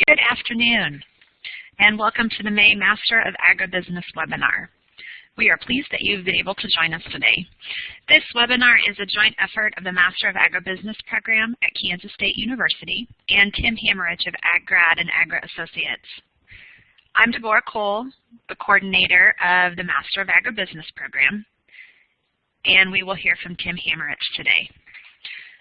Good afternoon, and welcome to the May Master of Agribusiness webinar. We are pleased that you've been able to join us today. This webinar is a joint effort of the Master of Agribusiness program at Kansas State University and Tim Hammerich of AgGrad and AGRI-associates. I'm Deborah Cole, the coordinator of the Master of Agribusiness program, and we will hear from Tim Hammerich today.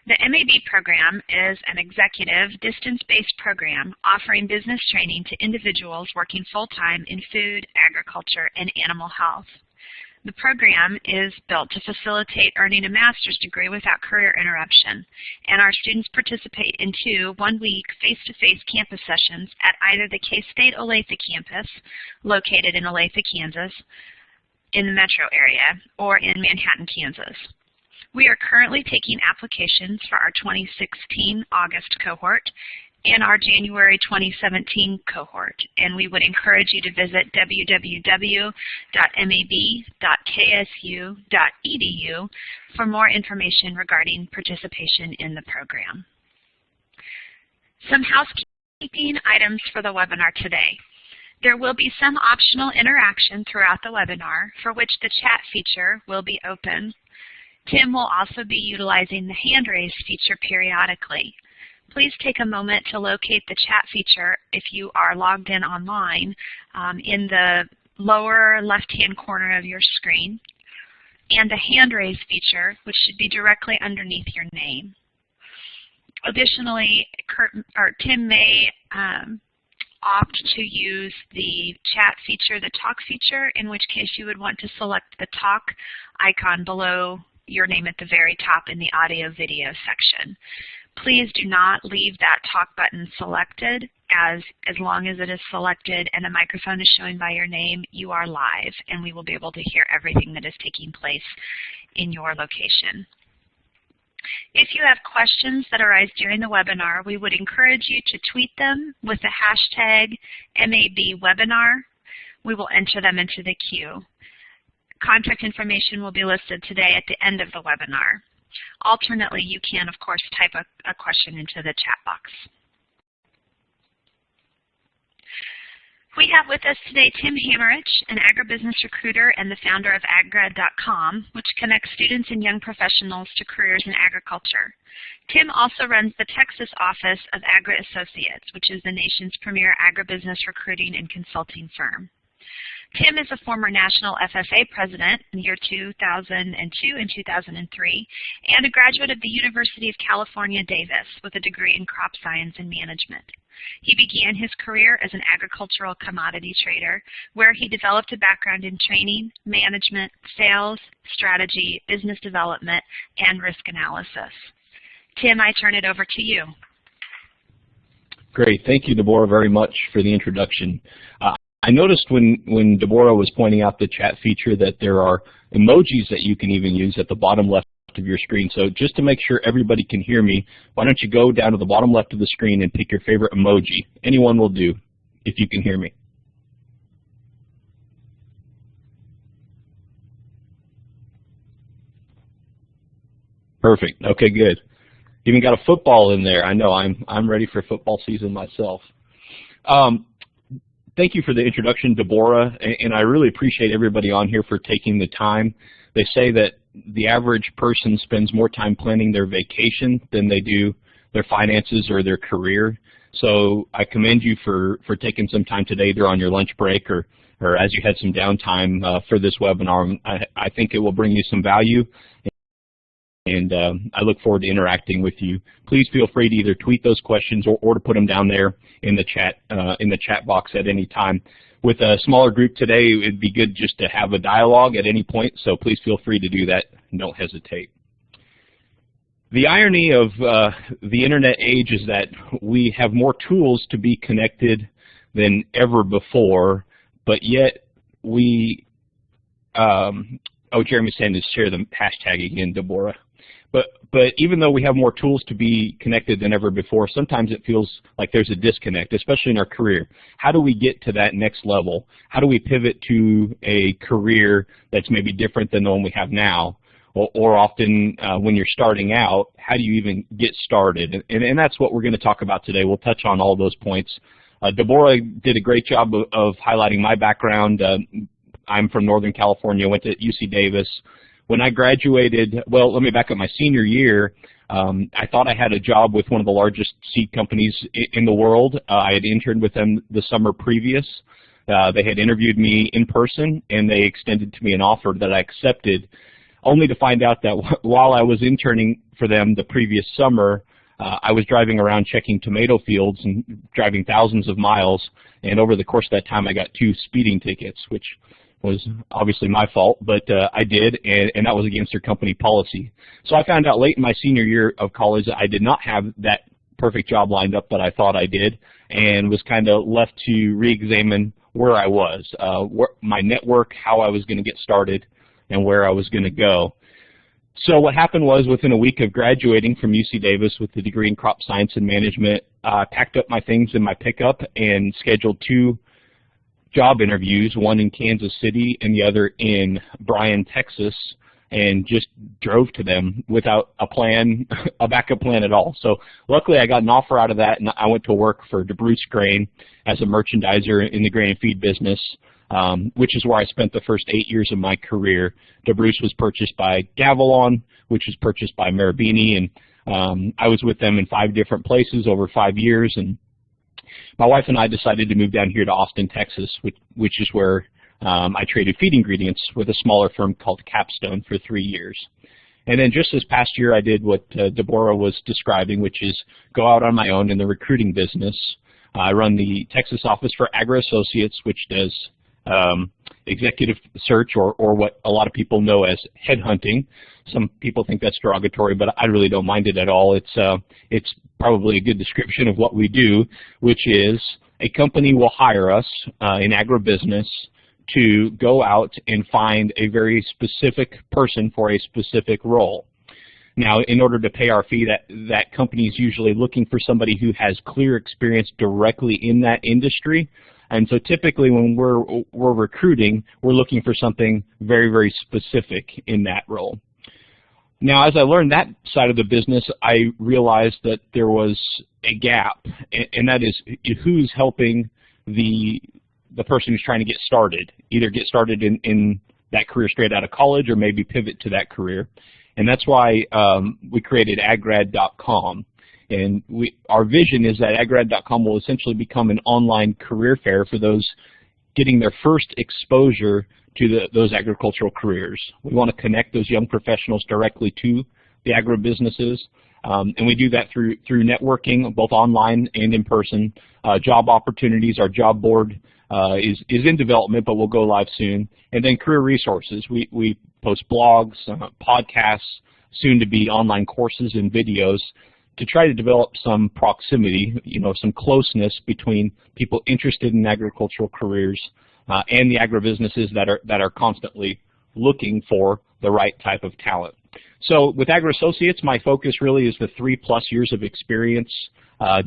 The MAB program is an executive, distance-based program offering business training to individuals working full-time in food, agriculture, and animal health. The program is built to facilitate earning a master's degree without career interruption, and our students participate in 2 one-week face-to-face campus sessions at either the K-State Olathe campus, located in Olathe, Kansas, in the metro area, or in Manhattan, Kansas. We are currently taking applications for our 2016 August cohort and our January 2017 cohort, and we would encourage you to visit www.mab.ksu.edu for more information regarding participation in the program. Some housekeeping items for the webinar today. There will be some optional interaction throughout the webinar for which the chat feature will be open. Tim will also be utilizing the hand raise feature periodically. Please take a moment to locate the chat feature if you are logged in online in the lower left-hand corner of your screen, and the hand raise feature, which should be directly underneath your name. Additionally, Tim may opt to use the chat feature, the talk feature, in which case you would want to select the talk icon below your name at the very top in the audio-video section. Please do not leave that talk button selected. As long as it is selected and a microphone is showing by your name, you are live, and we will be able to hear everything that is taking place in your location. If you have questions that arise during the webinar, we would encourage you to tweet them with the hashtag #MABWebinar. We will enter them into the queue. Contact information will be listed today at the end of the webinar. Alternately, you can, of course, type a question into the chat box. We have with us today Tim Hammerich, an agribusiness recruiter and the founder of AgriBusiness.com, which connects students and young professionals to careers in agriculture. Tim also runs the Texas office of AGRI-associates, which is the nation's premier agribusiness recruiting and consulting firm. Tim is a former national FFA president in the year 2002 and 2003, and a graduate of the University of California, Davis, with a degree in crop science and management. He began his career as an agricultural commodity trader, where he developed a background in training, management, sales, strategy, business development, and risk analysis. Tim, I turn it over to you. Great. Thank you, Deborah, very much for the introduction. I noticed when Deborah was pointing out the chat feature that there are emojis that you can even use at the bottom left of your screen. So just to make sure everybody can hear me, why don't you go down to the bottom left of the screen and pick your favorite emoji. Anyone will do, if you can hear me. Perfect. Okay, good. Even got a football in there. I know I'm ready for football season myself. Thank you for the introduction, Deborah, and I really appreciate everybody on here for taking the time. They say that the average person spends more time planning their vacation than they do their finances or their career. So I commend you for taking some time today, either on your lunch break or as you had some downtime for this webinar. I think it will bring you some value, and I look forward to interacting with you. Please feel free to either tweet those questions or to put them down there in the chat box at any time. With a smaller group today, it would be good just to have a dialogue at any point, so please feel free to do that and don't hesitate. The irony of the internet age is that we have more tools to be connected than ever before, but yet we Jeremy's saying to share the hashtag again, Deborah. But even though we have more tools to be connected than ever before, sometimes it feels like there's a disconnect, especially in our career. How do we get to that next level? How do we pivot to a career that's maybe different than the one we have now? Or often when you're starting out, how do you even get started? And that's what we're going to talk about today. We'll touch on all those points Deborah did a great job of highlighting my background. I'm from Northern California, went to UC Davis. When I graduated, well, let me back up, my senior year, I thought I had a job with one of the largest seed companies in the world. I had interned with them the summer previous. They had interviewed me in person, and they extended to me an offer that I accepted, only to find out that while I was interning for them the previous summer, I was driving around checking tomato fields and driving thousands of miles, and over the course of that time I got 2 speeding tickets, which was obviously my fault, but I did, and that was against their company policy. So I found out late in my senior year of college that I did not have that perfect job lined up that I thought I did, and was kind of left to re-examine where I was, my network, how I was going to get started, and where I was going to go. So what happened was, within a week of graduating from UC Davis with a degree in crop science and management, I packed up my things in my pickup and scheduled 2 job interviews, one in Kansas City and the other in Bryan, Texas, and just drove to them without a plan, a backup plan at all. So luckily I got an offer out of that, and I went to work for DeBruce Grain as a merchandiser in the grain and feed business, which is where I spent the first 8 years of my career. DeBruce was purchased by Gavilon, which was purchased by Marabini, and I was with them in 5 different places over 5 years. And my wife and I decided to move down here to Austin, Texas, which is where I traded feed ingredients with a smaller firm called Capstone for 3 years. And then just this past year, I did what Deborah was describing, which is go out on my own in the recruiting business. I run the Texas office for AGRI-associates, which does executive search, or what a lot of people know as headhunting. Some people think that's derogatory, but I really don't mind it at all. It's probably a good description of what we do, which is a company will hire us in agribusiness to go out and find a very specific person for a specific role. Now, in order to pay our fee, that company is usually looking for somebody who has clear experience directly in that industry. And so typically when we're recruiting, we're looking for something very, very specific in that role. Now, as I learned that side of the business, I realized that there was a gap, and that is who's helping the person who's trying to get started, either get started in that career straight out of college or maybe pivot to that career. And that's why we created agrad.com. And our vision is that agrad.com will essentially become an online career fair for those getting their first exposure to those agricultural careers. We want to connect those young professionals directly to the agribusinesses, and we do that through networking, both online and in person. Job opportunities, our job board is in development, but will go live soon. And then career resources. We post blogs, podcasts, soon to be online courses and videos, to try to develop some proximity, some closeness between people interested in agricultural careers and the agribusinesses that are constantly looking for the right type of talent. So with AGRI-associates, my focus really is the 3+ years of experience,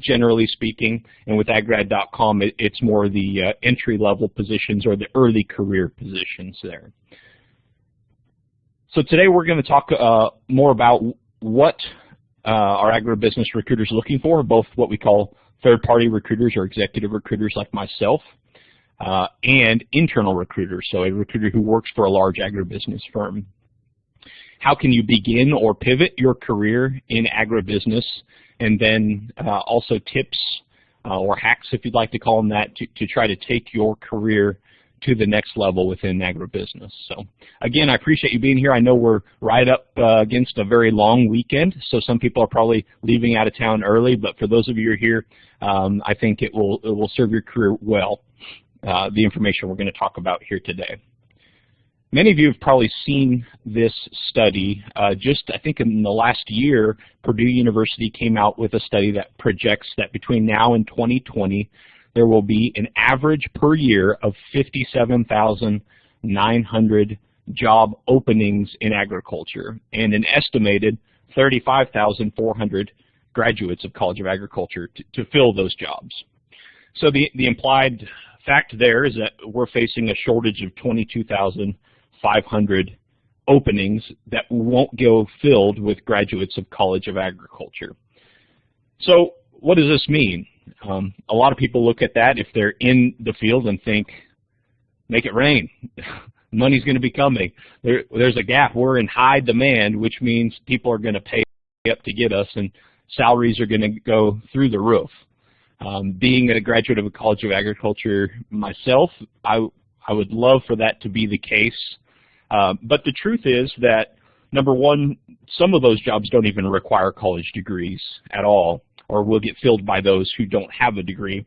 generally speaking, and with agrad.com, it's more the entry-level positions or the early career positions there. So today we're going to talk more about what our agribusiness recruiters are looking for, both what we call third-party recruiters or executive recruiters like myself, and internal recruiters, so a recruiter who works for a large agribusiness firm. How can you begin or pivot your career in agribusiness, and then also tips or hacks, if you'd like to call them that, to try to take your career to the next level within agribusiness. So again, I appreciate you being here. I know we're right up against a very long weekend, so some people are probably leaving out of town early, but for those of you who are here, I think it will serve your career well, the information we're going to talk about here today. Many of you have probably seen this study. Just, I think in the last year, Purdue University came out with a study that projects that between now and 2020, there will be an average per year of 57,900 job openings in agriculture and an estimated 35,400 graduates of College of Agriculture to fill those jobs. So the implied fact there is that we're facing a shortage of 22,500 openings that won't go filled with graduates of College of Agriculture. So what does this mean? A lot of people look at that if they're in the field and think, make it rain. Money's going to be coming. There's a gap. We're in high demand, which means people are going to pay up to get us, and salaries are going to go through the roof. Being a graduate of a College of Agriculture myself, I would love for that to be the case. But the truth is that, number one, some of those jobs don't even require college degrees at all, or will get filled by those who don't have a degree.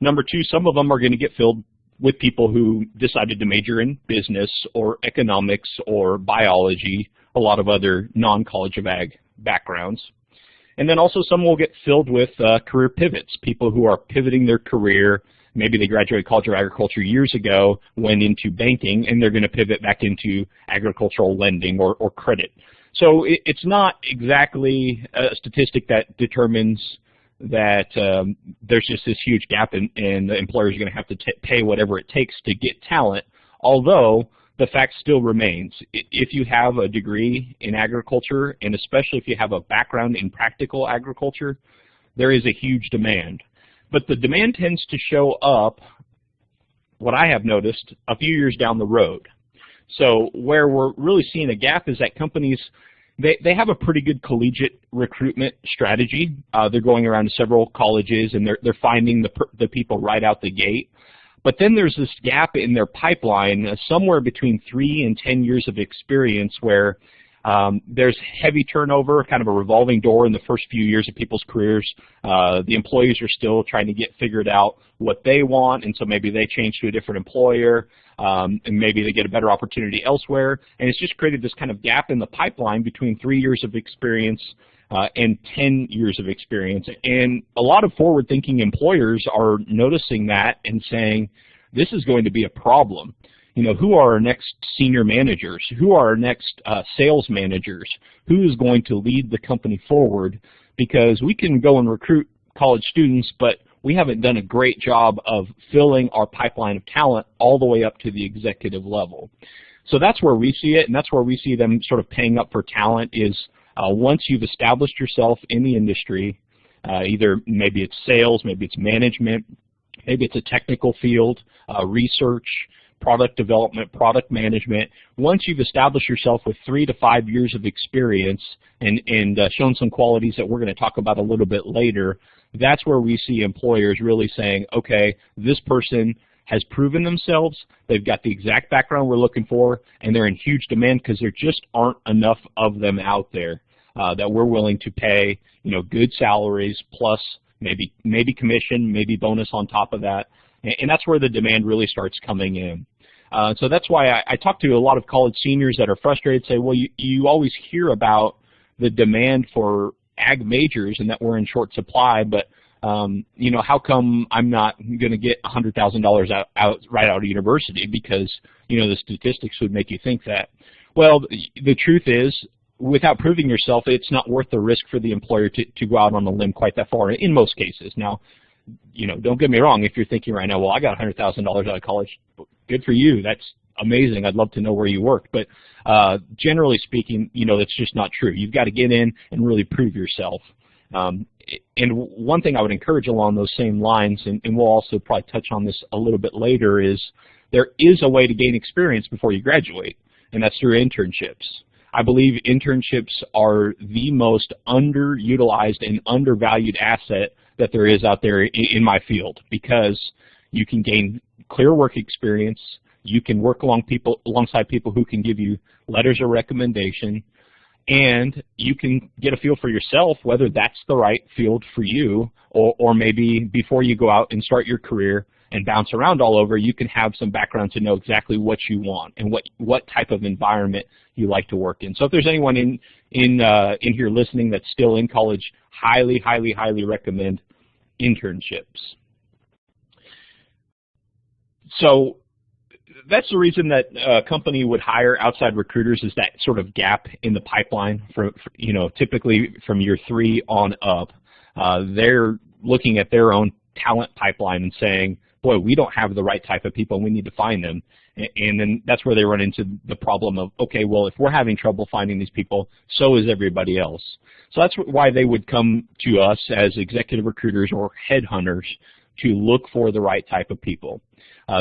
Number two, some of them are going to get filled with people who decided to major in business or economics or biology, a lot of other non-College of Ag backgrounds. And then also some will get filled with career pivots, people who are pivoting their career. Maybe they graduated College of Agriculture years ago, went into banking, and they're going to pivot back into agricultural lending or credit. So it's not exactly a statistic that determines that there's just this huge gap and the employers are going to have to pay whatever it takes to get talent, although the fact still remains. If you have a degree in agriculture, and especially if you have a background in practical agriculture, there is a huge demand. But the demand tends to show up, what I have noticed, a few years down the road. So where we're really seeing a gap is that companies, they have a pretty good collegiate recruitment strategy. They're going around to several colleges and they're finding the people right out the gate. But then there's this gap in their pipeline, somewhere between 3 and 10 years of experience, where there's heavy turnover, kind of a revolving door in the first few years of people's careers. The employees are still trying to get figured out what they want, and so maybe they change to a different employer, and maybe they get a better opportunity elsewhere. And it's just created this kind of gap in the pipeline between 3 years of experience and 10 years of experience. And a lot of forward-thinking employers are noticing that and saying, this is going to be a problem. You know, who are our next senior managers? Who are our next sales managers? Who is going to lead the company forward? Because we can go and recruit college students, but we haven't done a great job of filling our pipeline of talent all the way up to the executive level. So that's where we see it, and that's where we see them sort of paying up for talent is once you've established yourself in the industry, either maybe it's sales, maybe it's management, maybe it's a technical field, research, product development, product management. Once you've established yourself with 3 to 5 years of experience and shown some qualities that we're going to talk about a little bit later, that's where we see employers really saying, okay, this person has proven themselves, they've got the exact background we're looking for, and they're in huge demand because there just aren't enough of them out there that we're willing to pay, you know, good salaries plus maybe commission, maybe bonus on top of that. And that's where the demand really starts coming in. So that's why I talk to a lot of college seniors that are frustrated, say, well, you always hear about the demand for ag majors and that we're in short supply, but you know, how come I'm not going to get $100,000 right out of university? Because, you know, the statistics would make you think that. Well, the truth is, without proving yourself, it's not worth the risk for the employer to go out on a limb quite that far in most cases. Now, you know, don't get me wrong, if you're thinking right now, well, I got $100,000 out of college, good for you, that's amazing, I'd love to know where you work. But generally speaking, you know, that's just not true. You've got to get in and really prove yourself. And one thing I would encourage along those same lines, and we'll also probably touch on this a little bit later, is there is a way to gain experience before you graduate, and that's through internships. I believe internships are the most underutilized and undervalued asset that there is out there in my field, because you can gain clear work experience, you can work alongside people who can give you letters of recommendation, and you can get a feel for yourself whether that's the right field for you, or maybe before you go out and start your career and bounce around all over, you can have some background to know exactly what you want and what type of environment you like to work in. So if there's anyone in here listening that's still in college, highly, highly, highly recommend internships. So that's the reason that a company would hire outside recruiters, is that sort of gap in the pipeline for you know, typically from year 3 on up. They're looking at their own talent pipeline and saying, boy, we don't have the right type of people and we need to find them. And then that's where they run into the problem of, okay, well, if we're having trouble finding these people, so is everybody else. So that's why they would come to us as executive recruiters or headhunters to look for the right type of people.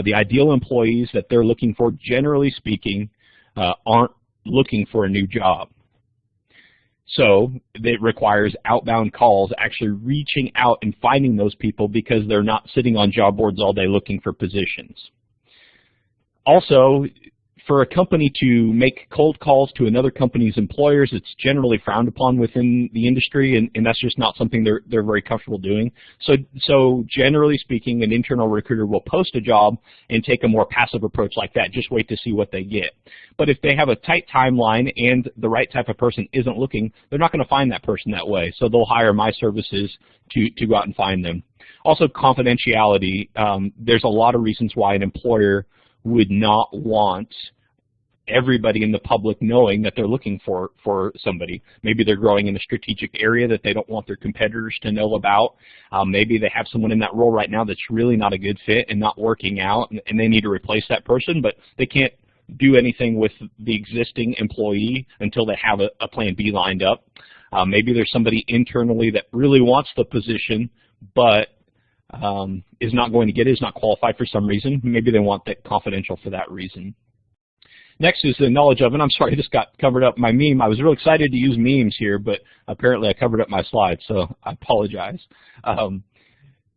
The ideal employees that they're looking for, generally speaking, aren't looking for a new job. So it requires outbound calls, actually reaching out and finding those people because they're not sitting on job boards all day looking for positions. Also, for a company to make cold calls to another company's employers, it's generally frowned upon within the industry, and that's just not something they're very comfortable doing. So generally speaking, an internal recruiter will post a job and take a more passive approach like that, just wait to see what they get. But if they have a tight timeline and the right type of person isn't looking, they're not going to find that person that way, so they'll hire my services to go out and find them. Also, confidentiality. There's a lot of reasons why an employer would not want everybody in the public knowing that they're looking for somebody. Maybe they're growing in a strategic area that they don't want their competitors to know about. Maybe they have someone in that role right now that's really not a good fit and not working out, and they need to replace that person, but they can't do anything with the existing employee until they have a plan B lined up. Maybe there's somebody internally that really wants the position, but is not going to get it, is not qualified for some reason. Maybe they want that confidential for that reason. Next is the knowledge of, and I'm sorry, I just got covered up my meme. I was real excited to use memes here, but apparently I covered up my slides, so I apologize.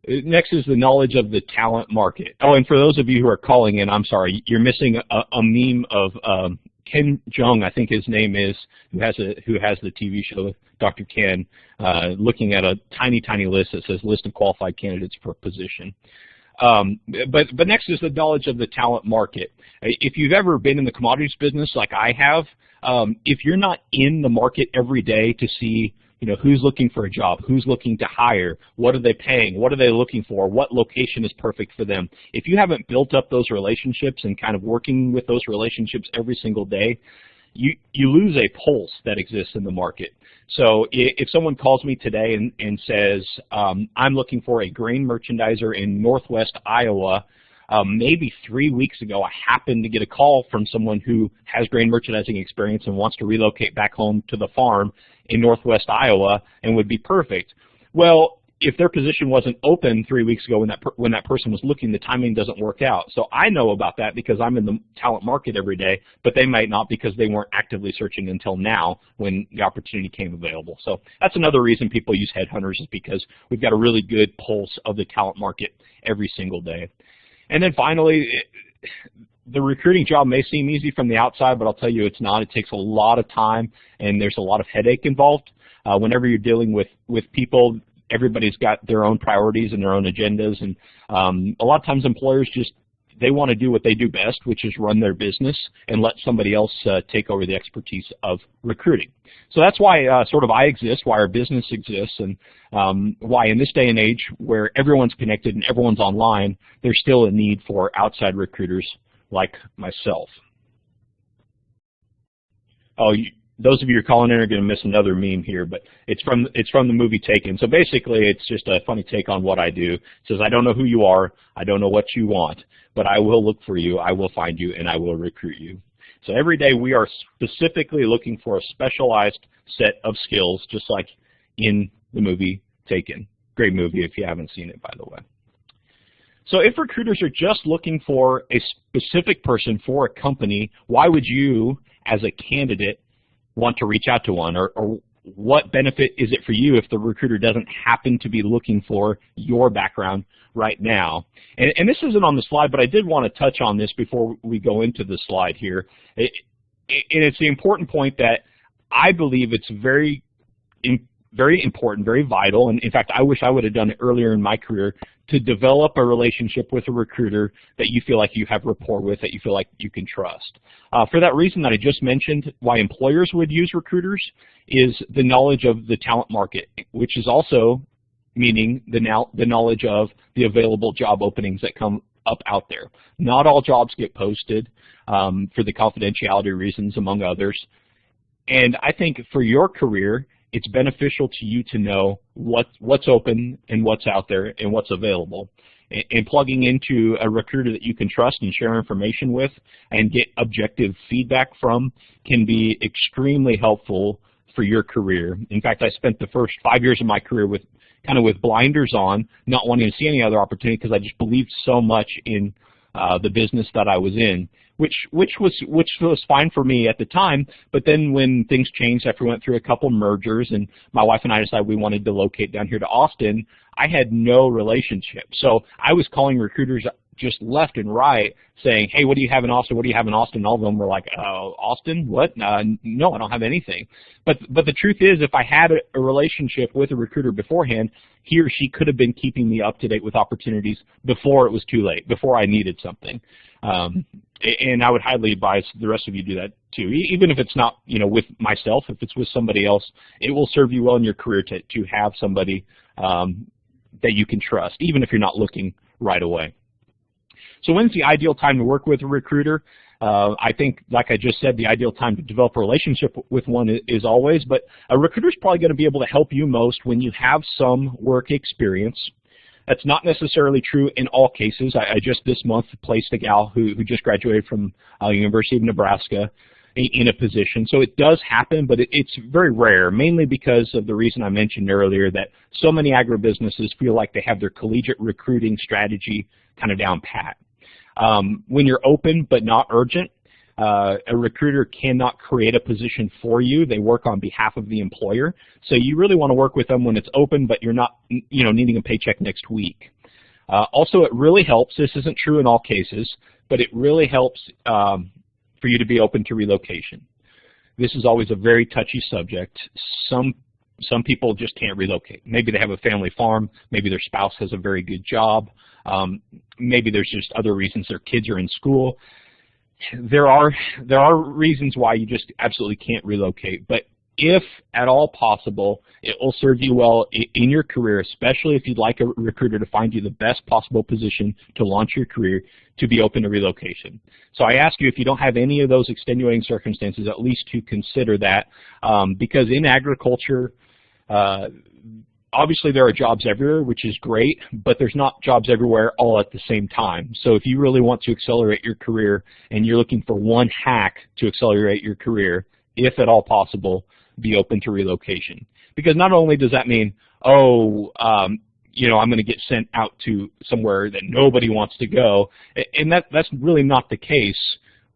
Next is the knowledge of the talent market. Oh, and for those of you who are calling in, I'm sorry, you're missing a meme of Ken Jeong, I think his name is, who has the TV show Dr. Ken, looking at a tiny, tiny list that says list of qualified candidates for a position. But next is the knowledge of the talent market. If you've ever been in the commodities business like I have, if you're not in the market every day to see, who's looking for a job, who's looking to hire, what are they paying, what are they looking for, what location is perfect for them, if you haven't built up those relationships and kind of working with those relationships every single day, you lose a pulse that exists in the market. So if someone calls me today and says, I'm looking for a grain merchandiser in northwest Iowa, maybe 3 weeks ago I happened to get a call from someone who has grain merchandising experience and wants to relocate back home to the farm in northwest Iowa and would be perfect. Well, if their position wasn't open 3 weeks ago when that person was looking, the timing doesn't work out. So I know about that because I'm in the talent market every day, but they might not because they weren't actively searching until now when the opportunity came available. So that's another reason people use headhunters, is because we've got a really good pulse of the talent market every single day. And then finally, the recruiting job may seem easy from the outside, but I'll tell you it's not. It takes a lot of time and there's a lot of headache involved. Whenever you're dealing with people, everybody's got their own priorities and their own agendas, and a lot of times employers they want to do what they do best, which is run their business and let somebody else take over the expertise of recruiting. So that's why I exist, why our business exists, and why in this day and age where everyone's connected and everyone's online, there's still a need for outside recruiters like myself. Oh, those of you who are calling in are going to miss another meme here, but it's from the movie Taken. So basically, it's just a funny take on what I do. It says, I don't know who you are, I don't know what you want, but I will look for you, I will find you, and I will recruit you. So every day we are specifically looking for a specialized set of skills, just like in the movie Taken. Great movie if you haven't seen it, by the way. So if recruiters are just looking for a specific person for a company, why would you, as a candidate, want to reach out to one, or what benefit is it for you if the recruiter doesn't happen to be looking for your background right now? And this isn't on the slide, but I did want to touch on this before we go into the slide here. And it's the important point that I believe it's very important, very vital, and in fact I wish I would have done it earlier in my career, to develop a relationship with a recruiter that you feel like you have rapport with, that you feel like you can trust. For that reason that I just mentioned, why employers would use recruiters is the knowledge of the talent market, which is also meaning the knowledge of the available job openings that come up out there. Not all jobs get posted for the confidentiality reasons, among others. And I think for your career, it's beneficial to you to know what's open and what's out there and what's available. and plugging into a recruiter that you can trust and share information with and get objective feedback from can be extremely helpful for your career. In fact, I spent the first 5 years of my career with blinders on, not wanting to see any other opportunity because I just believed so much in the business that I was in, which was fine for me at the time. But then when things changed after we went through a couple mergers and my wife and I decided we wanted to locate down here to Austin, I had no relationship. So I was calling recruiters just left and right saying, hey, what do you have in Austin? What do you have in Austin? And all of them were like, Austin? What? No, I don't have anything. But the truth is, if I had a relationship with a recruiter beforehand, he or she could have been keeping me up to date with opportunities before it was too late, before I needed something. And I would highly advise the rest of you do that too. Even if it's not, with myself, if it's with somebody else, it will serve you well in your career to have somebody that you can trust, even if you're not looking right away. So when's the ideal time to work with a recruiter? I think, like I just said, the ideal time to develop a relationship with one is always, but a recruiter is probably going to be able to help you most when you have some work experience. That's not necessarily true in all cases. I just this month placed a gal who just graduated from University of Nebraska in a position. So it does happen, but it's very rare, mainly because of the reason I mentioned earlier, that so many agribusinesses feel like they have their collegiate recruiting strategy kind of down pat. When you're open but not urgent, a recruiter cannot create a position for you. They work on behalf of the employer. So you really want to work with them when it's open, but you're not, needing a paycheck next week. Also, it really helps. This isn't true in all cases, but it really helps for you to be open to relocation. This is always a very touchy subject. Some people just can't relocate. Maybe they have a family farm. Maybe their spouse has a very good job. Maybe there's just other reasons. Their kids are in school. There are reasons why you just absolutely can't relocate. But if at all possible, it will serve you well in your career, especially if you'd like a recruiter to find you the best possible position to launch your career, to be open to relocation. So I ask you, if you don't have any of those extenuating circumstances, at least to consider that, because in agriculture, obviously there are jobs everywhere, which is great, but there's not jobs everywhere all at the same time. So if you really want to accelerate your career and you're looking for one hack to accelerate your career, if at all possible, be open to relocation. Because not only does that mean, I'm going to get sent out to somewhere that nobody wants to go, and that's really not the case.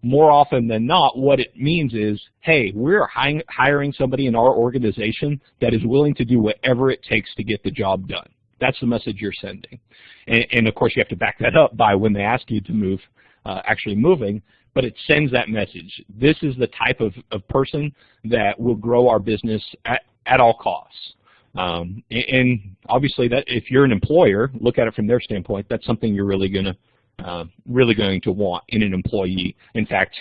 More often than not, what it means is, hey, we're hiring somebody in our organization that is willing to do whatever it takes to get the job done. That's the message you're sending. And of course, you have to back that up by when they ask you to move, actually moving, but it sends that message. This is the type of person that will grow our business at all costs. And obviously, that if you're an employer, look at it from their standpoint, that's something you're really going to want in an employee. In fact,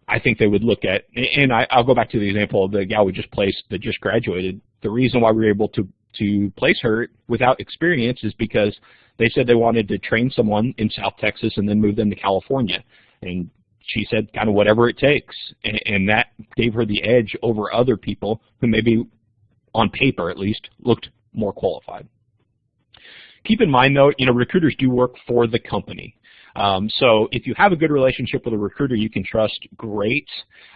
I think they would look at, and I'll go back to the example of the gal we just placed that just graduated. The reason why we were able to place her without experience is because they said they wanted to train someone in South Texas and then move them to California. And she said kind of whatever it takes. And that gave her the edge over other people who maybe, on paper at least, looked more qualified. Keep in mind, though, recruiters do work for the company. So if you have a good relationship with a recruiter you can trust, great.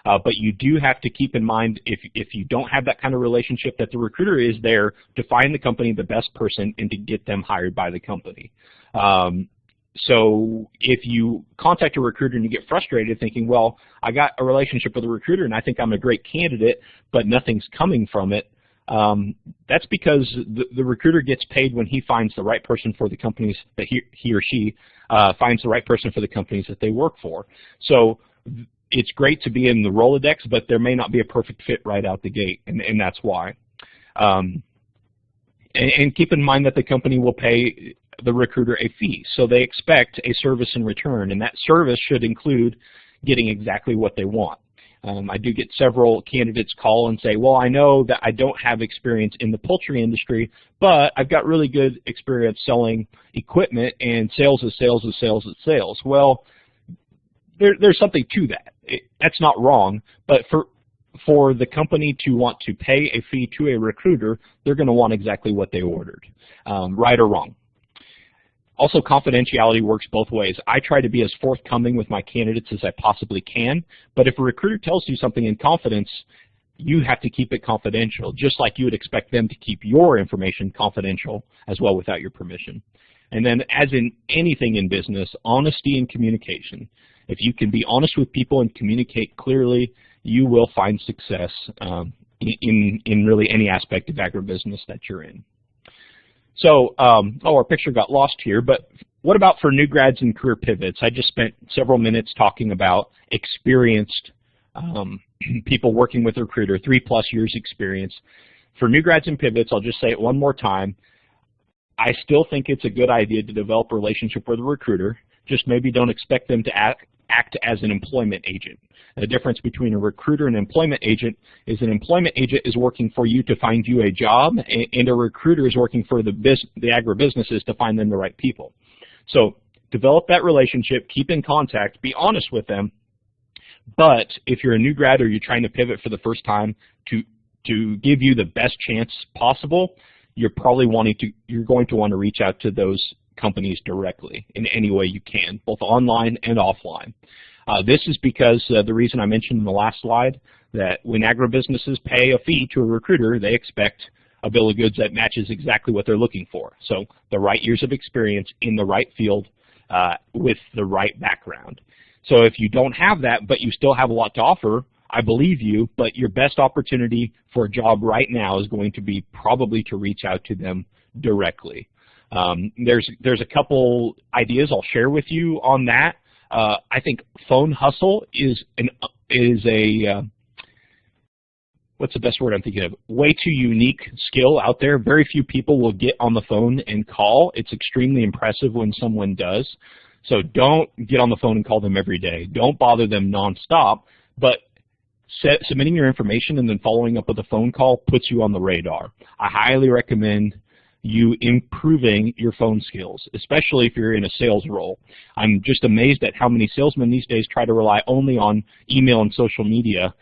But you do have to keep in mind, if you don't have that kind of relationship, that the recruiter is there to find the company the best person and to get them hired by the company. So if you contact a recruiter and you get frustrated thinking, well, I got a relationship with a recruiter and I think I'm a great candidate, but nothing's coming from it, that's because the recruiter gets paid when he finds the right person for the companies that he or she finds the right person for the companies that they work for. So it's great to be in the Rolodex, but there may not be a perfect fit right out the gate, and that's why. And keep in mind that the company will pay the recruiter a fee, so they expect a service in return, and that service should include getting exactly what they want. I do get several candidates call and say, well, I know that I don't have experience in the poultry industry, but I've got really good experience selling equipment, and sales is sales is sales is sales. Well, there's something to that. That's not wrong, but for the company to want to pay a fee to a recruiter, they're going to want exactly what they ordered, right or wrong. Also, confidentiality works both ways. I try to be as forthcoming with my candidates as I possibly can, but if a recruiter tells you something in confidence, you have to keep it confidential, just like you would expect them to keep your information confidential as well without your permission. And then, as in anything in business, honesty and communication. If you can be honest with people and communicate clearly, you will find success in really any aspect of agribusiness that you're in. So, our picture got lost here, but what about for new grads and career pivots? I just spent several minutes talking about experienced people working with a recruiter, 3+ years experience. For new grads and pivots, I'll just say it one more time. I still think it's a good idea to develop a relationship with a recruiter, just maybe don't expect them to act as an employment agent. The difference between a recruiter and an employment agent is an employment agent is working for you to find you a job, and a recruiter is working for the agribusinesses to find them the right people. So develop that relationship, keep in contact, be honest with them, but if you're a new grad or you're trying to pivot for the first time, to give you the best chance possible, you're going to want to reach out to those companies directly in any way you can, both online and offline. This is because the reason I mentioned in the last slide that when agribusinesses pay a fee to a recruiter, they expect a bill of goods that matches exactly what they're looking for. So the right years of experience in the right field with the right background. So if you don't have that, but you still have a lot to offer, I believe you, but your best opportunity for a job right now is going to be probably to reach out to them directly. There's a couple ideas I'll share with you on that. I think phone hustle is a what's the best word I'm thinking of? Way too unique skill out there. Very few people will get on the phone and call. It's extremely impressive when someone does. So don't get on the phone and call them every day. Don't bother them nonstop, but submitting your information and then following up with a phone call puts you on the radar. I highly recommend you improving your phone skills, especially if you're in a sales role. I'm just amazed at how many salesmen these days try to rely only on email and social media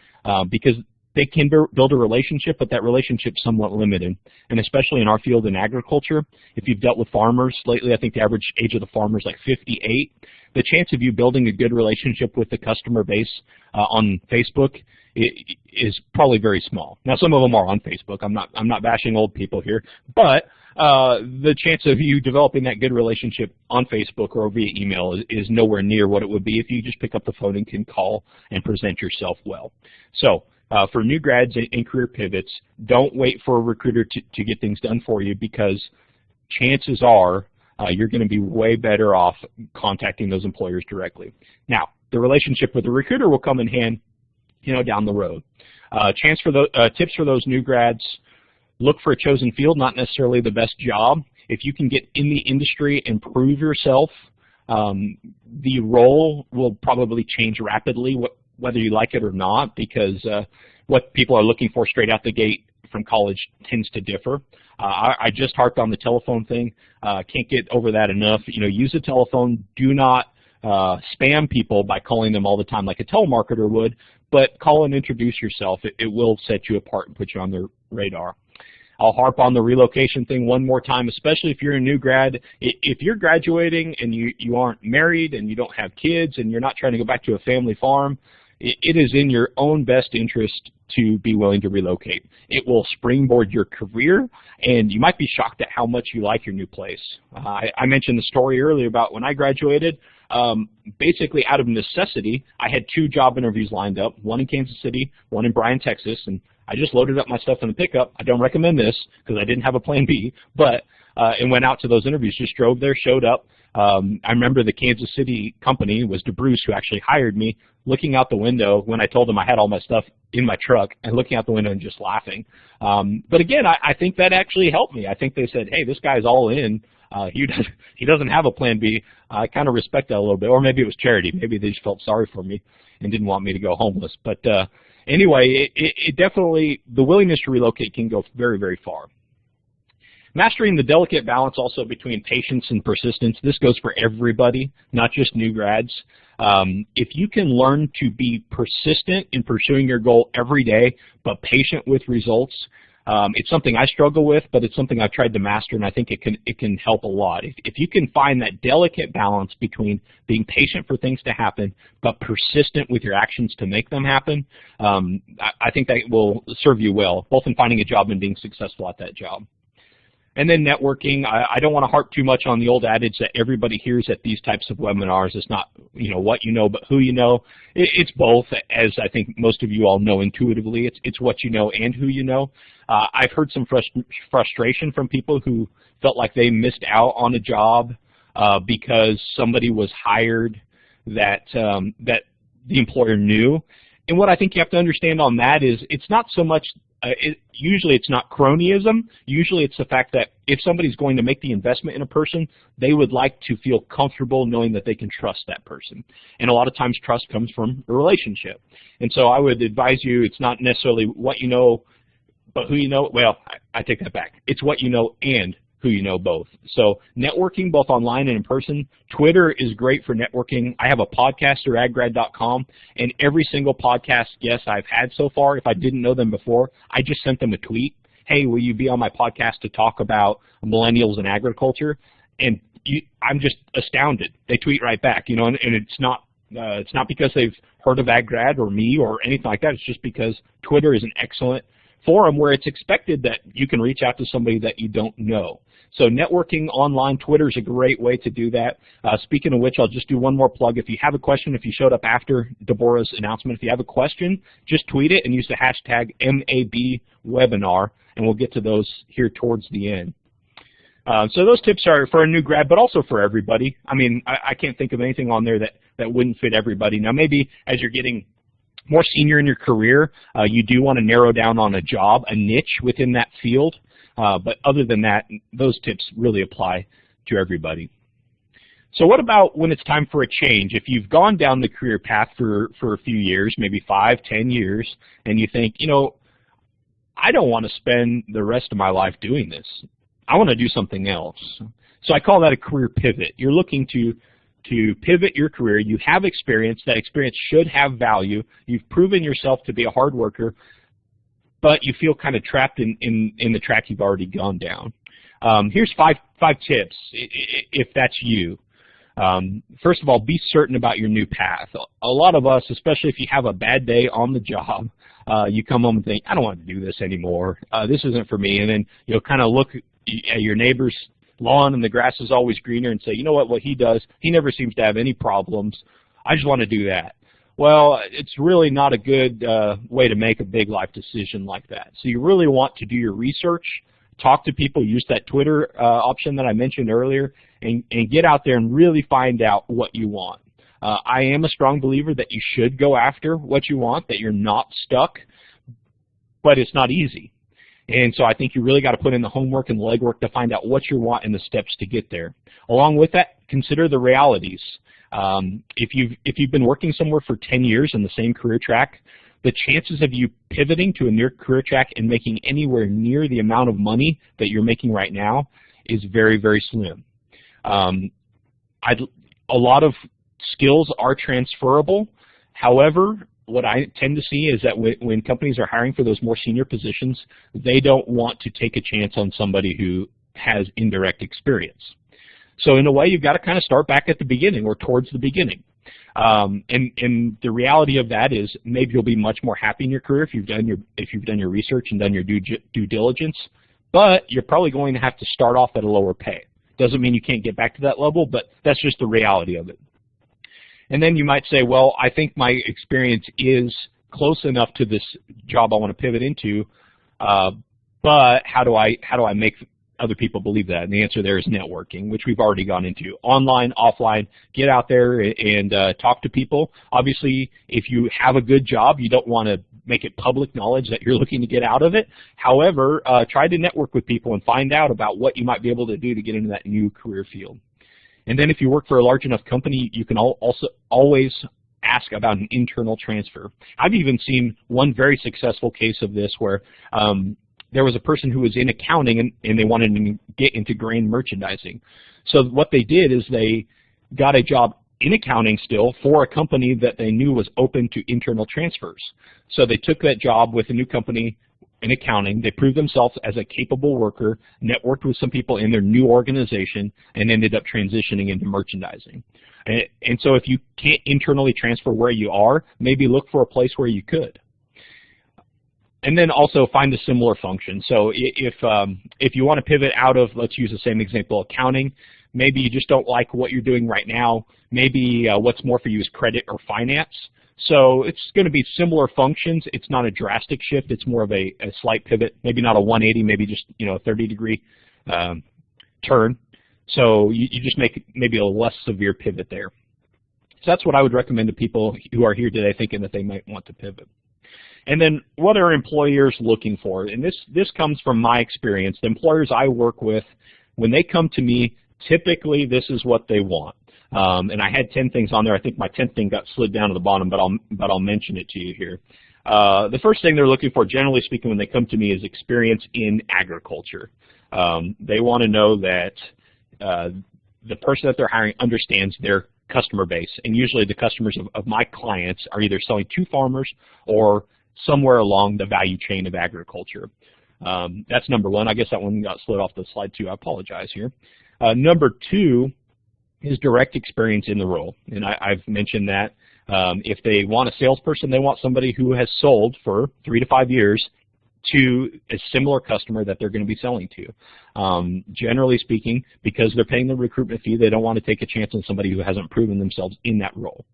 because they can build a relationship, but that relationship's somewhat limited. And especially in our field in agriculture, if you've dealt with farmers lately, I think the average age of the farmer is like 58. The chance of you building a good relationship with the customer base on Facebook is probably very small. Now, some of them are on Facebook. I'm not bashing old people here, but the chance of you developing that good relationship on Facebook or via email is nowhere near what it would be if you just pick up the phone and can call and present yourself well. So for new grads and career pivots, don't wait for a recruiter to get things done for you, because chances are you're going to be way better off contacting those employers directly. Now, the relationship with the recruiter will come in hand, down the road. Tips for those new grads: look for a chosen field, not necessarily the best job. If you can get in the industry and prove yourself, the role will probably change rapidly, whether you like it or not, because what people are looking for straight out the gate from college tends to differ. I just harped on the telephone thing. Can't get over that enough. Use a telephone. Do not spam people by calling them all the time like a telemarketer would, but call and introduce yourself. It will set you apart and put you on their radar. I'll harp on the relocation thing one more time, especially if you're a new grad. If you're graduating and you aren't married and you don't have kids and you're not trying to go back to a family farm, it is in your own best interest to be willing to relocate. It will springboard your career, and you might be shocked at how much you like your new place. I mentioned the story earlier about when I graduated. Basically, out of necessity, I had 2 job interviews lined up, one in Kansas City, one in Bryan, Texas, and I just loaded up my stuff in the pickup. I don't recommend this because I didn't have a plan B, but and went out to those interviews, just drove there, showed up. I remember the Kansas City company was DeBruce, who actually hired me, looking out the window when I told them I had all my stuff in my truck, and looking out the window and just laughing. But again, I think that actually helped me. I think they said, hey, this guy's all in. He doesn't have a plan B. I kind of respect that a little bit. Or maybe it was charity. Maybe they just felt sorry for me and didn't want me to go homeless. But anyway, it definitely, the willingness to relocate can go very, very far. Mastering the delicate balance also between patience and persistence. This goes for everybody, not just new grads. If you can learn to be persistent in pursuing your goal every day, but patient with results, It's something I struggle with, but it's something I've tried to master, and I think it can help a lot. If you can find that delicate balance between being patient for things to happen, but persistent with your actions to make them happen, I think that will serve you well, both in finding a job and being successful at that job. And then networking, I don't want to harp too much on the old adage that everybody hears at these types of webinars. It's not, what you know, but who you know. It's both, as I think most of you all know intuitively. It's what you know and who you know. I've heard some frustration from people who felt like they missed out on a job because somebody was hired that the employer knew. And what I think you have to understand on that is it's not so much, usually it's not cronyism. Usually it's the fact that if somebody's going to make the investment in a person, they would like to feel comfortable knowing that they can trust that person. And a lot of times trust comes from a relationship. And so I would advise you, it's not necessarily what you know, but who you know. Well, I take that back. It's what you know and who you know both. So networking both online and in person. Twitter is great for networking. I have a podcast through aggrad.com, and every single podcast guest I've had so far, if I didn't know them before, I just sent them a tweet. Hey, will you be on my podcast to talk about millennials and agriculture? And I'm just astounded. They tweet right back, and it's not because they've heard of AgGrad or me or anything like that. It's just because Twitter is an excellent forum where it's expected that you can reach out to somebody that you don't know. So networking online, Twitter is a great way to do that. Speaking of which, I'll just do one more plug. If you have a question, if you showed up after Deborah's announcement, if you have a question, just tweet it and use the hashtag MABwebinar, and we'll get to those here towards the end. So those tips are for a new grad, but also for everybody. I mean, I can't think of anything on there that wouldn't fit everybody. Now, maybe as you're getting more senior in your career, you do want to narrow down on a job, a niche within that field. But other than that, those tips really apply to everybody. So what about when it's time for a change? If you've gone down the career path for a few years, maybe 5, 10 years, and you think, I don't want to spend the rest of my life doing this. I want to do something else. So I call that a career pivot. You're looking to pivot your career. You have experience. That experience should have value. You've proven yourself to be a hard worker, but you feel kind of trapped in the track you've already gone down. Here's five tips if that's you. First of all, be certain about your new path. A lot of us, especially if you have a bad day on the job, you come home and think, I don't want to do this anymore. This isn't for me. And then you'll kind of look at your neighbor's lawn and the grass is always greener and say, you know what he does, he never seems to have any problems. I just want to do that. Well, it's really not a good way to make a big life decision like that. So you really want to do your research, talk to people, use that Twitter option that I mentioned earlier, and get out there and really find out what you want. I am a strong believer that you should go after what you want, that you're not stuck, but it's not easy. And so I think you really got to put in the homework and the legwork to find out what you want and the steps to get there. Along with that, consider the realities. If you've been working somewhere for 10 years in the same career track, the chances of you pivoting to a new career track and making anywhere near the amount of money that you're making right now is very, very slim. A lot of skills are transferable. However, what I tend to see is that when companies are hiring for those more senior positions, they don't want to take a chance on somebody who has indirect experience. So in a way, you've got to kind of start back at the beginning or towards the beginning. And the reality of that is maybe you'll be much more happy in your career if you've done your research and done your due diligence, but you're probably going to have to start off at a lower pay. Doesn't mean you can't get back to that level, but that's just the reality of it. And then you might say, well, I think my experience is close enough to this job I want to pivot into, but how do I make other people believe that? And the answer there is networking, which we've already gone into. Online, offline, get out there and talk to people. Obviously, if you have a good job, you don't want to make it public knowledge that you're looking to get out of it. However, try to network with people and find out about what you might be able to do to get into that new career field. And then if you work for a large enough company, you can also always ask about an internal transfer. I've even seen one very successful case of this where there was a person who was in accounting and they wanted to get into grain merchandising. So what they did is they got a job in accounting still for a company that they knew was open to internal transfers. So they took that job with a new company in accounting. They proved themselves as a capable worker, networked with some people in their new organization, and ended up transitioning into merchandising. And so if you can't internally transfer where you are, maybe look for a place where you could. And then also find a similar function. So if you want to pivot out of, let's use the same example, accounting, maybe you just don't like what you're doing right now. Maybe what's more for you is credit or finance. So it's going to be similar functions. It's not a drastic shift. It's more of a slight pivot, maybe not a 180, maybe just a 30-degree turn. So you just make maybe a less severe pivot there. So that's what I would recommend to people who are here today thinking that they might want to pivot. And then what are employers looking for? And this comes from my experience. The employers I work with, when they come to me, typically this is what they want. And I had 10 things on there. I think my 10th thing got slid down to the bottom, but I'll mention it to you here. The first thing they're looking for, generally speaking, when they come to me, is experience in agriculture. They want to know that the person that they're hiring understands their customer base, and usually the customers of my clients are either selling to farmers or somewhere along the value chain of agriculture. That's number one. I guess that one got slid off the slide too. I apologize here. Number two is direct experience in the role, and I've mentioned that. If they want a salesperson, they want somebody who has sold for 3 to 5 years to a similar customer that they're going to be selling to. Generally speaking, because they're paying the recruitment fee, they don't want to take a chance on somebody who hasn't proven themselves in that role.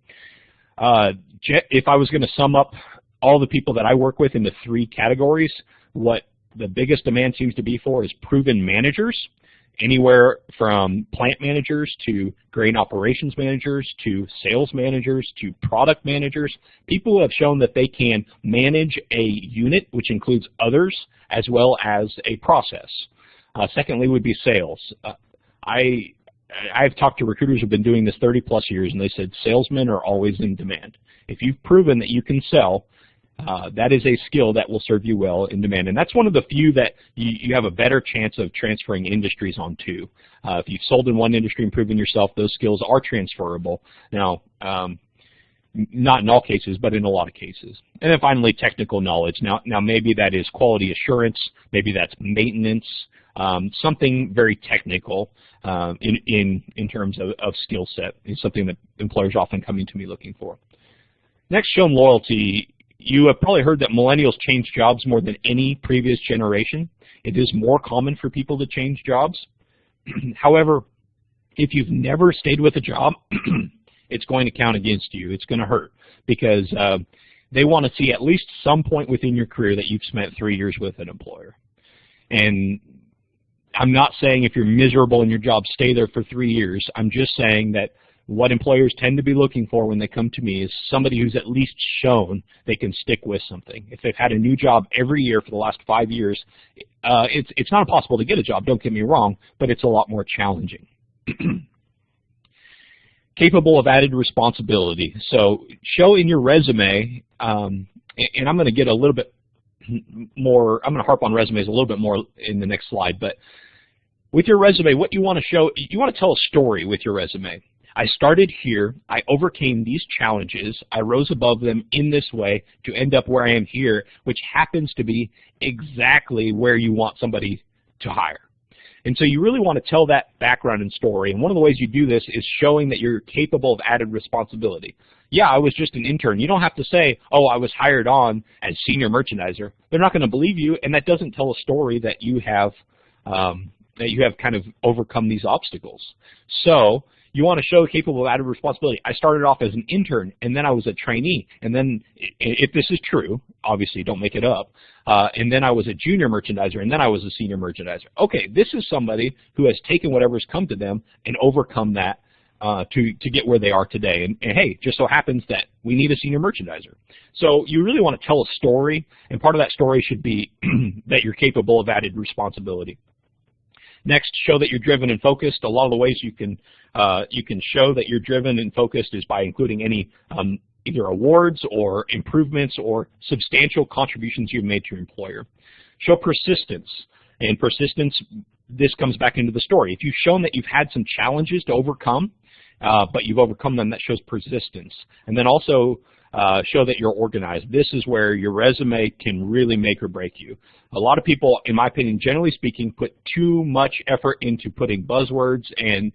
If I was going to sum up all the people that I work with into 3 categories, what the biggest demand seems to be for is proven managers, anywhere from plant managers to grain operations managers to sales managers to product managers, people who have shown that they can manage a unit, which includes others, as well as a process. Secondly would be sales. I've talked to recruiters who have been doing this 30-plus years, and they said salesmen are always in demand. If you've proven that you can sell, that is a skill that will serve you well in demand. And that's one of the few that you have a better chance of transferring industries onto. If you've sold in one industry and proven yourself, those skills are transferable. Now, not in all cases, but in a lot of cases. And then finally, technical knowledge. Now maybe that is quality assurance, maybe that's maintenance, something very technical in terms of skill set is something that employers are often coming to me looking for. Next, show them loyalty. You have probably heard that millennials change jobs more than any previous generation. It is more common for people to change jobs. However, if you've never stayed with a job, it's going to count against you. It's going to hurt because they want to see at least some point within your career that you've spent 3 years with an employer. And I'm not saying if you're miserable in your job, stay there for 3 years. I'm just saying that what employers tend to be looking for when they come to me is somebody who's at least shown they can stick with something. If they've had a new job every year for the last 5 years, it's not impossible to get a job, don't get me wrong, but it's a lot more challenging. Capable of added responsibility. So show in your resume, and I'm going to get a little bit more, I'm going to harp on resumes a little bit more in the next slide, but with your resume, what you want to show, you want to tell a story with your resume. I started here, I overcame these challenges, I rose above them in this way to end up where I am here, which happens to be exactly where you want somebody to hire. And so you really want to tell that background and story, and one of the ways you do this is showing that you're capable of added responsibility. Yeah, I was just an intern. You don't have to say, oh, I was hired on as senior merchandiser. They're not going to believe you, and that doesn't tell a story that you have kind of overcome these obstacles. So you want to show capable of added responsibility. I started off as an intern, and then I was a trainee. And then, if this is true, obviously don't make it up, and then I was a junior merchandiser, and then I was a senior merchandiser. Okay, this is somebody who has taken whatever's come to them and overcome that to get where they are today. And hey, just so happens that we need a senior merchandiser. So you really want to tell a story, and part of that story should be that you're capable of added responsibility. Next, show that you're driven and focused. A lot of the ways you can show that you're driven and focused is by including any either awards or improvements or substantial contributions you've made to your employer. Show persistence. And persistence, this comes back into the story. If you've shown that you've had some challenges to overcome, but you've overcome them, that shows persistence. And then also show that you're organized. This is where your resume can really make or break you. A lot of people, in my opinion, generally speaking, put too much effort into putting buzzwords and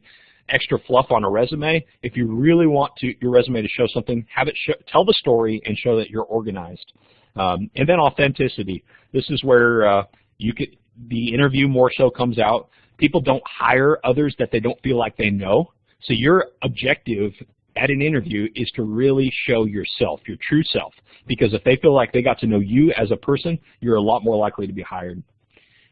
extra fluff on a resume. If you really want your resume to show something, have it tell the story and show that you're organized. And then authenticity. This is where the interview more so comes out. People don't hire others that they don't feel like they know. So your objective at an interview is to really show yourself, your true self. Because if they feel like they got to know you as a person, you're a lot more likely to be hired.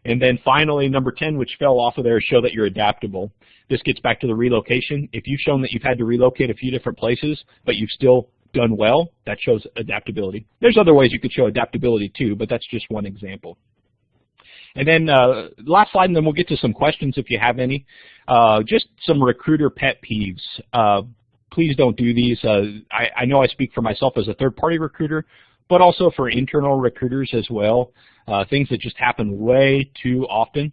And then finally, number 10, which fell off of there, is show that you're adaptable. This gets back to the relocation. If you've shown that you've had to relocate a few different places, but you've still done well, that shows adaptability. There's other ways you could show adaptability too, but that's just one example. And then last slide, and then we'll get to some questions if you have any. Just some recruiter pet peeves. Please don't do these. I know I speak for myself as a third-party recruiter, but also for internal recruiters as well. Things that just happen way too often.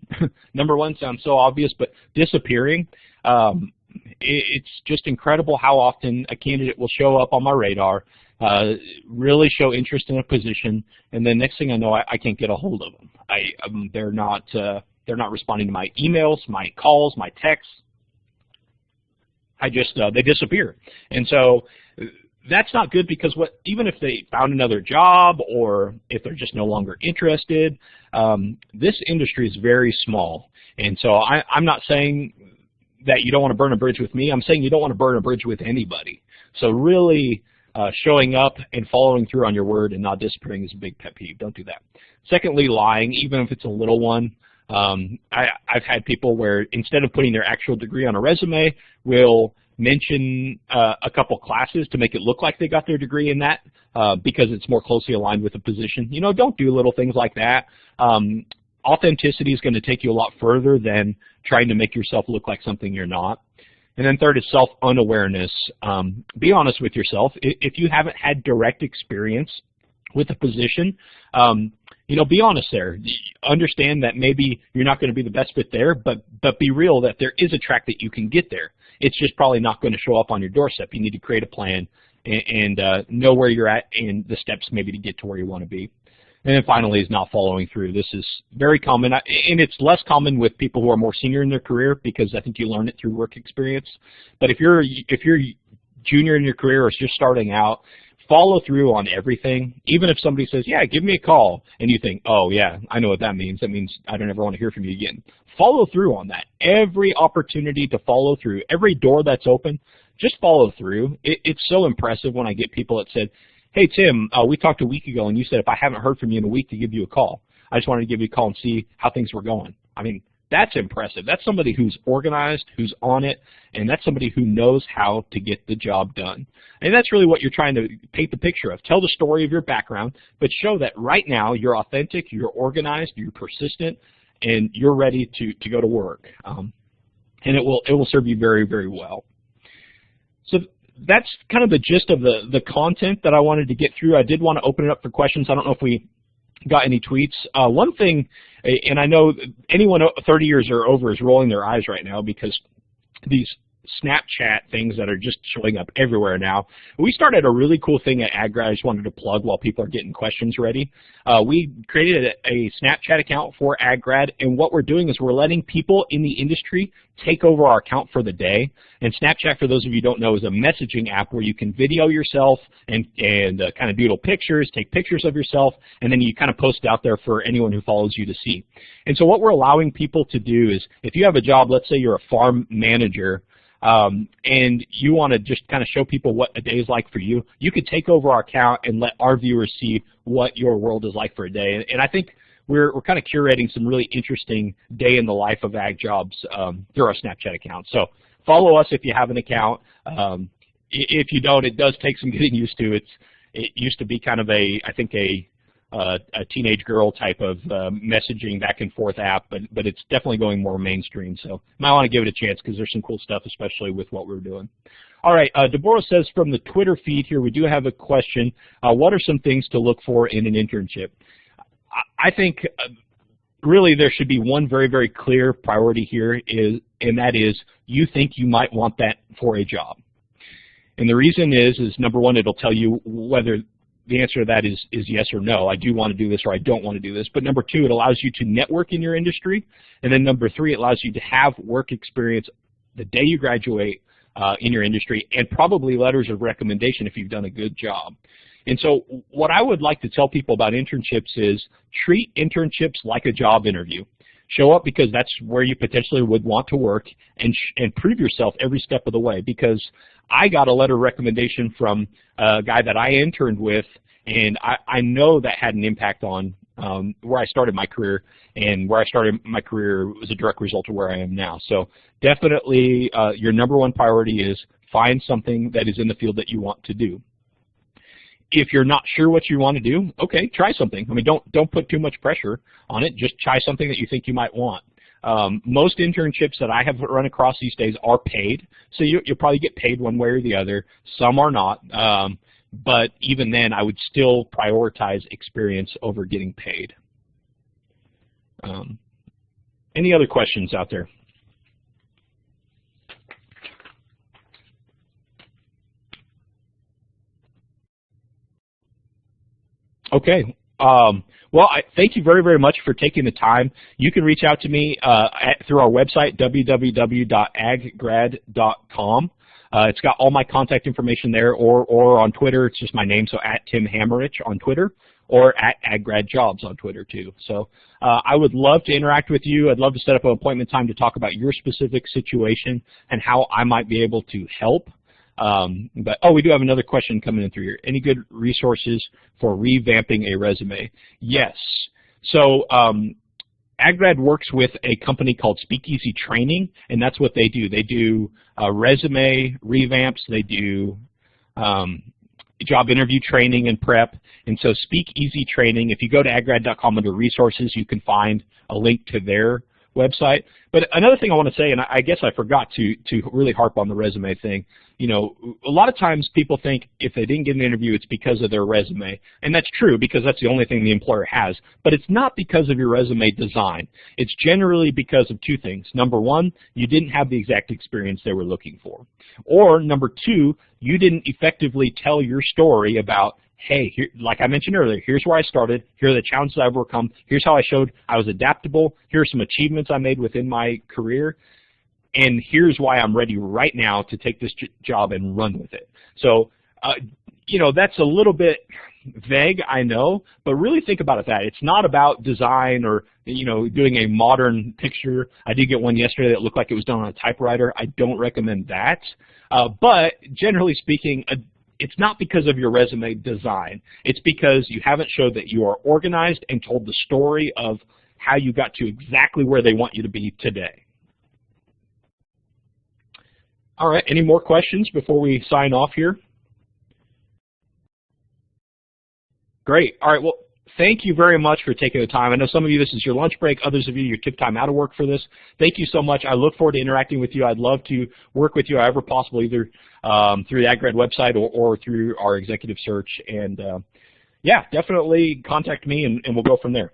Number one sounds so obvious, but disappearing. It's just incredible how often a candidate will show up on my radar, really show interest in a position, and then next thing I know, I can't get a hold of them. They're not responding to my emails, my calls, my texts. They disappear. And so that's not good, because even if they found another job or if they're just no longer interested, this industry is very small. And so I'm not saying that you don't want to burn a bridge with me. I'm saying you don't want to burn a bridge with anybody. So really showing up and following through on your word and not disappearing is a big pet peeve. Don't do that. Secondly, lying, even if it's a little one. I've had people where instead of putting their actual degree on a resume, will mention a couple classes to make it look like they got their degree in that because it's more closely aligned with the position. You know, don't do little things like that. Authenticity is going to take you a lot further than trying to make yourself look like something you're not. And then third is self-unawareness. Be honest with yourself. If you haven't had direct experience with a position, you know, be honest there. Understand that maybe you're not going to be the best fit there, but be real that there is a track that you can get there. It's just probably not going to show up on your doorstep. You need to create a plan and know where you're at and the steps maybe to get to where you want to be. And then finally is not following through. This is very common, and it's less common with people who are more senior in their career, because I think you learn it through work experience. But if you're junior in your career or just starting out, follow through on everything. Even if somebody says, yeah, give me a call, and you think, oh yeah, I know what that means. That means I don't ever want to hear from you again. Follow through on that. Every opportunity to follow through, every door that's open, just follow through. It's so impressive when I get people that said, hey Tim, we talked a week ago and you said if I haven't heard from you in a week to give you a call. I just wanted to give you a call and see how things were going. I mean, that's impressive. That's somebody who's organized, who's on it, and that's somebody who knows how to get the job done. And that's really what you're trying to paint the picture of. Tell the story of your background, but show that right now you're authentic, you're organized, you're persistent, and you're ready to go to work. And it will serve you very, very well. So that's kind of the gist of the content that I wanted to get through. I did want to open it up for questions. I don't know if we got any tweets. One thing, and I know anyone 30 years or over is rolling their eyes right now because these Snapchat things that are just showing up everywhere now. We started a really cool thing at AGRI. I just wanted to plug while people are getting questions ready. We created a Snapchat account for AgGrad, and what we're doing is we're letting people in the industry take over our account for the day. And Snapchat, for those of you who don't know, is a messaging app where you can video yourself and kind of doodle pictures, take pictures of yourself, and then you kind of post it out there for anyone who follows you to see. And so what we're allowing people to do is, if you have a job, let's say you're a farm manager, and you want to just kind of show people what a day is like for you, you could take over our account and let our viewers see what your world is like for a day. And I think we're kind of curating some really interesting day in the life of ag jobs through our Snapchat account. So follow us if you have an account. If you don't, it does take some getting used to. It used to be kind of a teenage girl type of messaging back and forth app, but it's definitely going more mainstream. So you might want to give it a chance because there's some cool stuff, especially with what we're doing. All right, Deborah says from the Twitter feed here, we do have a question. What are some things to look for in an internship? I think really there should be one very, very clear priority here, and that is you think you might want that for a job. And the reason is number one, it'll tell you whether the answer to that is yes or no. I do want to do this or I don't want to do this. But number two, it allows you to network in your industry. And then number three, it allows you to have work experience the day you graduate in your industry, and probably letters of recommendation if you've done a good job. And so what I would like to tell people about internships is treat internships like a job interview. Show up because that's where you potentially would want to work, and prove yourself every step of the way, because I got a letter of recommendation from a guy that I interned with, and I know that had an impact on where I started my career, and where I started my career was a direct result of where I am now. So definitely your number one priority is find something that is in the field that you want to do. If you're not sure what you want to do, okay, try something. I mean, don't put too much pressure on it. Just try something that you think you might want. Most internships that I have run across these days are paid, so you'll probably get paid one way or the other. Some are not, but even then, I would still prioritize experience over getting paid. Any other questions out there? Okay. Well, thank you very, very much for taking the time. You can reach out to me through our website, www.aggrad.com. It's got all my contact information there, or on Twitter, it's just my name, so at Tim Hammerich on Twitter, or at AgGradJobs on Twitter too. So I would love to interact with you. I'd love to set up an appointment time to talk about your specific situation and how I might be able to help. We do have another question coming in through here. Any good resources for revamping a resume? Yes. So AgGrad works with a company called Speakeasy Training, and that's what they do. They do resume revamps. They do job interview training and prep. And so Speakeasy Training, if you go to aggrad.com under resources, you can find a link to their website. But another thing I want to say, and I guess I forgot to really harp on the resume thing, you know, a lot of times people think if they didn't get an interview, it's because of their resume. And that's true, because that's the only thing the employer has. But it's not because of your resume design. It's generally because of two things. Number one, you didn't have the exact experience they were looking for. Or number two, you didn't effectively tell your story about, hey, here, like I mentioned earlier, here's where I started, here are the challenges I've overcome, here's how I showed I was adaptable, here are some achievements I made within my career, and here's why I'm ready right now to take this job and run with it. So, you know, that's a little bit vague, I know, but really think about it that. It's not about design or, you know, doing a modern picture. I did get one yesterday that looked like it was done on a typewriter. I don't recommend that. But generally speaking, it's not because of your resume design. It's because you haven't showed that you are organized and told the story of how you got to exactly where they want you to be today. All right, any more questions before we sign off here? Great. All right, well, thank you very much for taking the time. I know some of you, this is your lunch break. Others of you, you took time out of work for this. Thank you so much. I look forward to interacting with you. I'd love to work with you however possible, either through the AgGrad website or through our executive search. And yeah, definitely contact me, and we'll go from there.